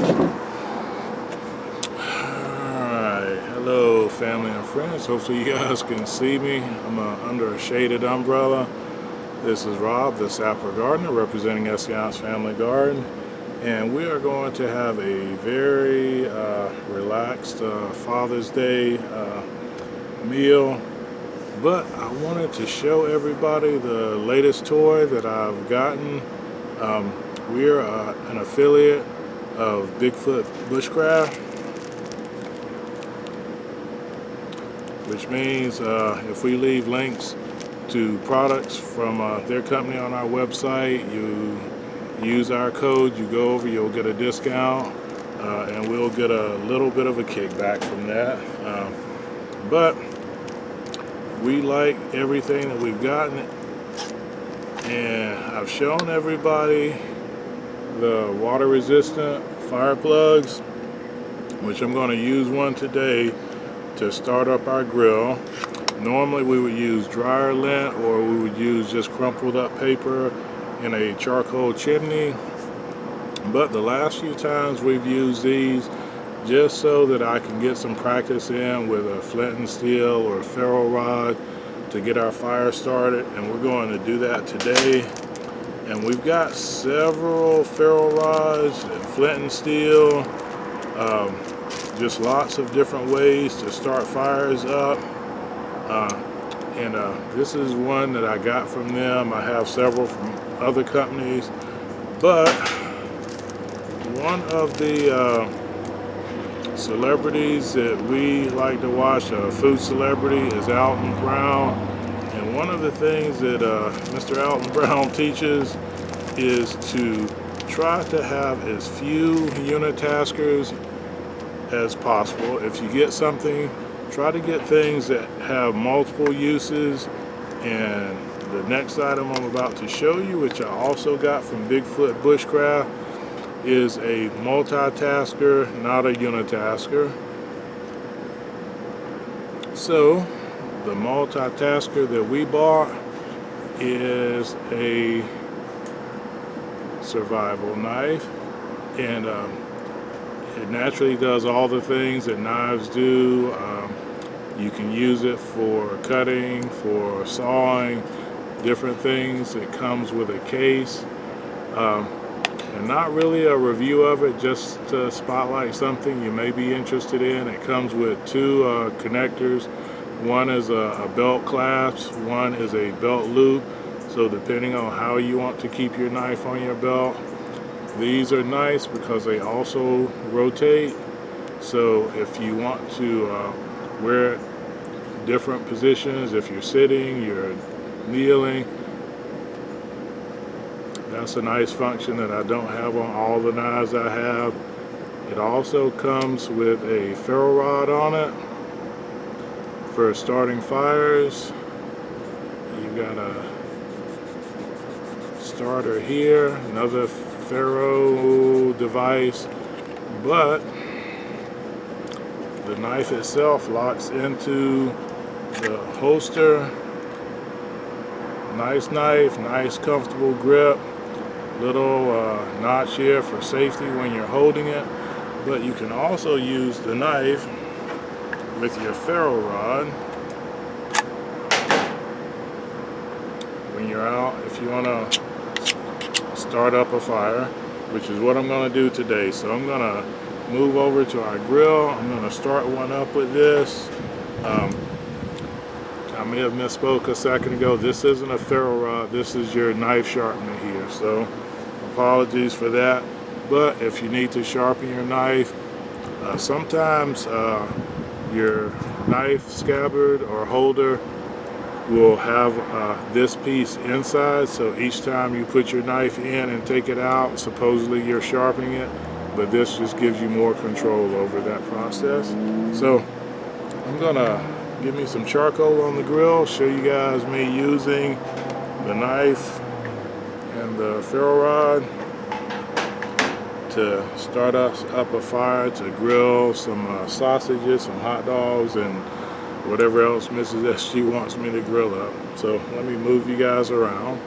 Alright, hello family and friends. Hopefully you guys can see me. I'm under a shaded umbrella. This is Rob, the Sapper Gardener, representing Essayons Family Garden. And we are going to have a very relaxed Father's Day meal. But I wanted to show everybody the latest toy that I've gotten. We're an affiliate of Bigfoot Bushcraft, which means if we leave links to products from their company on our website, you use our code, you go over, you'll get a discount, and we'll get a little bit of a kickback from that. But we like everything that we've gotten, and I've shown everybody the water resistant fire plugs, which I'm going to use one today to start up our grill. Normally we would use dryer lint, or we would use just crumpled up paper in a charcoal chimney, but the last few times we've used these just so that I can get some practice in with a flint and steel or a ferro rod to get our fire started, and we're going to do that today. And we've got several ferro rods and flint and steel, just lots of different ways to start fires up. This is one that I got from them. I have several from other companies, but one of the celebrities that we like to watch, a food celebrity, is Alton Brown. And one of the things that Mr. Alton Brown teaches is to try to have as few unitaskers as possible. If you get something, try to get things that have multiple uses. And the next item I'm about to show you, which I also got from Bigfoot Bushcraft, is a multitasker, not a unitasker. So the multitasker that we bought is a survival knife, and it naturally does all the things that knives do. You can use it for cutting, for sawing, different things. It comes with a case, and not really a review of it, just to spotlight something you may be interested in. It comes with two connectors. One is a belt clasp, one is a belt loop. So depending on how you want to keep your knife on your belt, these are nice because they also rotate. So if you want to wear different positions, if you're sitting, you're kneeling, that's a nice function that I don't have on all the knives I have. It also comes with a ferro rod on it for starting fires. You got a starter here, another ferro device, but the knife itself locks into the holster. Nice knife, nice comfortable grip, little notch here for safety when you're holding it. But you can also use the knife with your ferro rod when you're out, if you want to start up a fire, which is what I'm going to do today. So I'm going to move over to our grill. I'm going to start one up with this. I may have misspoke a second ago. This isn't a ferro rod, this is your knife sharpener here, so apologies for that. But if you need to sharpen your knife, sometimes your knife scabbard or holder will have this piece inside, so each time you put your knife in and take it out, supposedly you're sharpening it, but this just gives you more control over that process. So I'm gonna give me some charcoal on the grill, show you guys me using the knife and the ferro rod to start us up a fire to grill some sausages, some hot dogs, and whatever else Mrs. SG wants me to grill up. So let me move you guys around.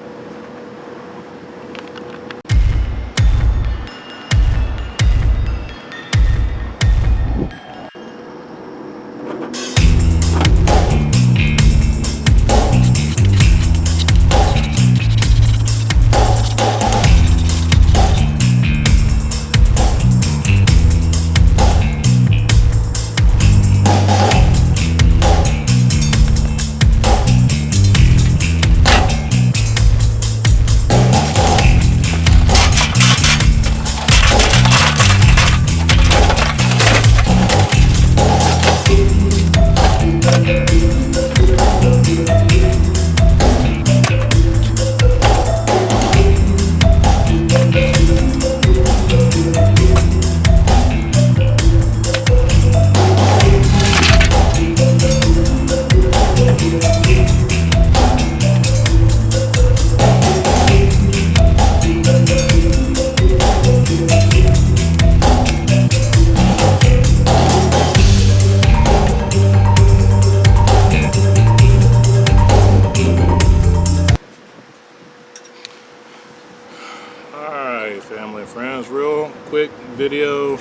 quick video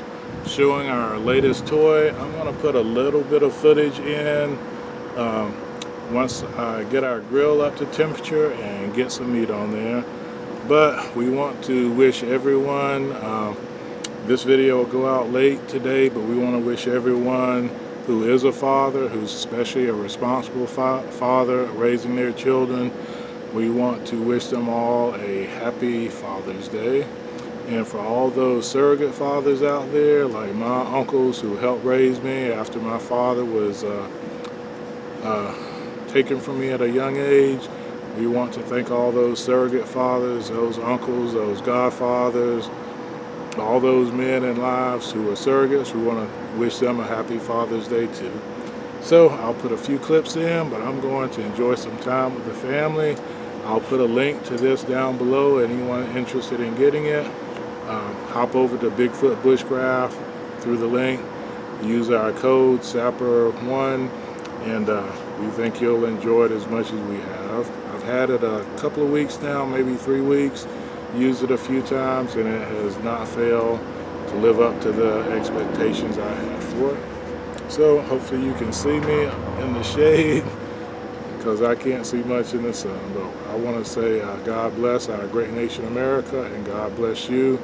showing our latest toy. I'm going to put a little bit of footage in once I get our grill up to temperature and get some meat on there. But we want to wish everyone, this video will go out late today, but we want to wish everyone who is a father, who's especially a responsible father raising their children, we want to wish them all a happy Father's Day. And for all those surrogate fathers out there, like my uncles who helped raise me after my father was taken from me at a young age, we want to thank all those surrogate fathers, those uncles, those godfathers, all those men and lives who are surrogates. We want to wish them a happy Father's Day too. So I'll put a few clips in, but I'm going to enjoy some time with the family. I'll put a link to this down below. Anyone interested in getting it, hop over to Bigfoot Bushcraft through the link. Use our code SAPPER1, and we think you'll enjoy it as much as we have. I've had it a couple of weeks now, maybe 3 weeks. Used it a few times, and it has not failed to live up to the expectations I had for it. So hopefully you can see me in the shade, because I can't see much in the sun. But I want to say God bless our great nation America, and God bless you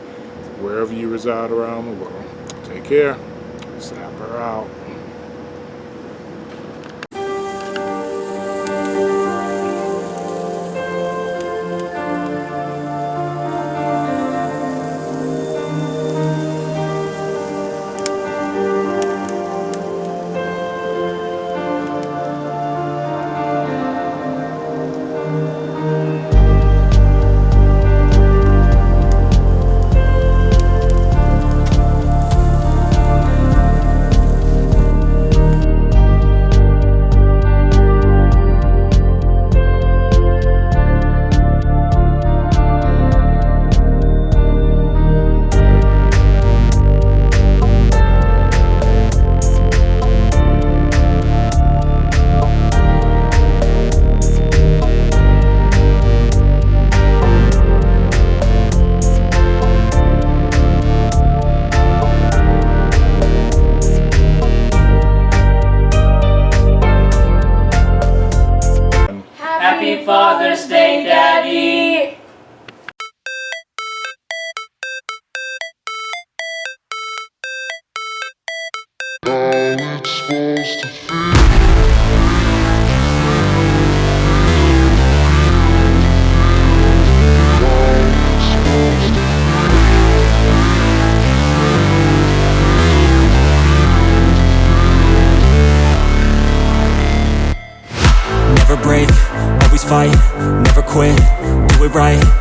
wherever you reside around the world. Take care. Sapper out. Happy Father's Day, Daddy! How it's supposed to feel. Never break, always fight, never quit, do it right.